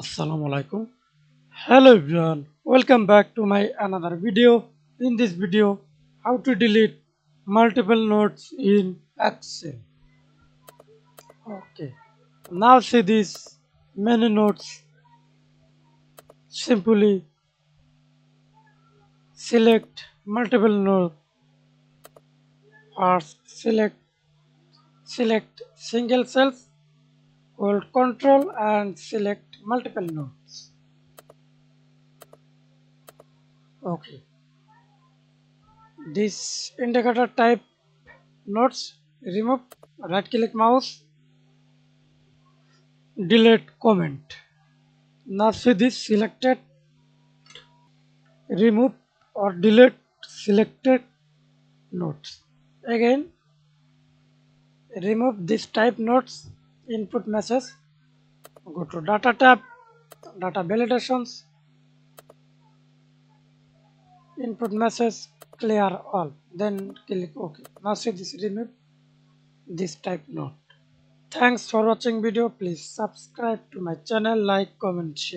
Assalamu alaikum. Hello everyone. Welcome back to my another video. In this video, how to delete multiple notes in Excel. Okay. Now see these many notes. Simply select multiple notes. First select single cells. Hold Control and select multiple notes. Okay. This indicator type notes remove, right click mouse, delete comment. Now see this selected, remove or delete selected notes. Again remove this type notes, input message, go to data tab, data validations, input message, clear all, then click OK. Now see this, remove this type note. Thanks for watching video. Please subscribe to my channel, like, comment, share.